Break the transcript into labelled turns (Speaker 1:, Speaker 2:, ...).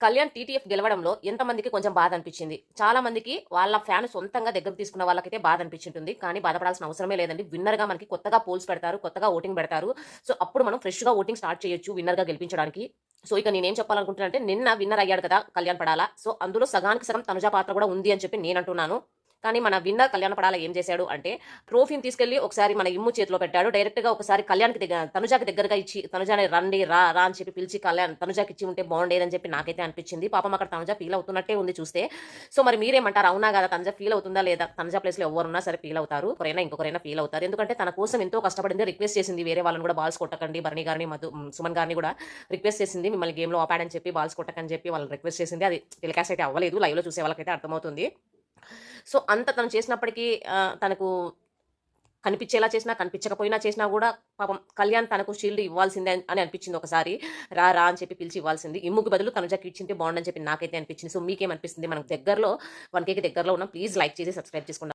Speaker 1: Kalyan TTF గెలవడంలో ఎంతమందికి కొంచెం బాధ అనిపించింది. చాలా మందికి వాళ్ళ ఫ్యాన్ సొంతంగా దగ్గరకు తీసుకున్న వాళ్ళకైతే బాధ అనిపించుంటుంది. కానీ బాధపడాల్సిన అవసరమే లేదండి. విన్నర్‌గా మనకి కొత్తగా పోల్స్ పెడతారు. కొత్తగా ఓటింగ్ పెడతారు. సో, అప్పుడు మనం ఫ్రెష్‌గా ఓటింగ్ స్టార్ట్ చేయొచ్చు విన్నర్‌గా గెలిపించడానికి. సో, ఇక నేనేం చెప్పాలనుకుంటున్నానంటే నిన్న విన్నర్ అయ్యాడు కదా! కళ్యాణ్ పడాల. సో, అందులో సగానికి సగం తనుజ పాత్ర కూడా ఉంది అని చెప్పి నేనంటున్నాను. కానీ మన విన్నర్ కళ్యాణ్ పడాల ఏం చేశాడు అంటే, ట్రోఫీని తీసుకెళ్ళి ఒకసారి మన ఇమ్ము చేతిలో పెట్టాడు. డైరెక్ట్‌గా ఒకసారి తనుజాకి దగ్గరగా ఇచ్చి, తనుజాని రండి, రా, రా అని చెప్పి పిలిచి తనుజాకి ఇచ్చి ఉంటే బాగుండేదని చెప్పి నాకైతే అనిపించింది. పాపం అక్కడ తనుజ ఫీల్ అవుతున్నట్టే ఉంది చూస్తే. సో, మరి మీరేమంటారు? అవునా కాదా? తనుజ ఫీల్ అవుతుందా లేదా? తనుజ ప్లేస్‌లో ఎవరున్నా సరే ఫీల్ అవుతారు. ఇంకొకరైనా ఫీల్ అవుతారు. ఎందుకంటే తన కోసం ఎంతో కష్టపడింది. రిక్వెస్ట్ చేసింది వేరే వాళ్ళని కూడా బాల్స్ కొట్టకండి. భరణి గారిని, సుమన్ గారిని కూడా రిక్వెస్ట్ చేసింది. మిమ్మల్ని గేమ్‌లో ఆపాడని చెప్పి బాల్స్ కొట్టకని చెప్పి వాళ్ళని రిక్వెస్ట్ చేసింది. అది టెలికాస్ట్ అయితే అవ్వలేదు. లైవ్‌లో చూసే వాళ్ళకైతే అర్థమవుతుంది. సో, అంత తను చేసినప్పటికీ తనకు కనిపించేలా చేసినా, కనిపించకపోయినా చేసినా గూడా పాపం కళ్యాణ్ తనకు షీల్డ్ ఇవ్వాల్సిందే అని అనిపించింది ఒకసారి. రా, రా అని చెప్పి పిలిచి ఇవ్వాల్సింది. ఇమ్ముకి బదులు తనుజకి ఇచ్చింటే బావుండని చెప్పి నాకైతే అనిపించింది. సో, మీకేమనిపిస్తుంది? మనకు దగ్గరలో 1,000కి దగ్గరలో ఉన్నాం. ప్లీజ్ లైక్ చేసి సబ్స్క్రైబ్ చేసుకోండి.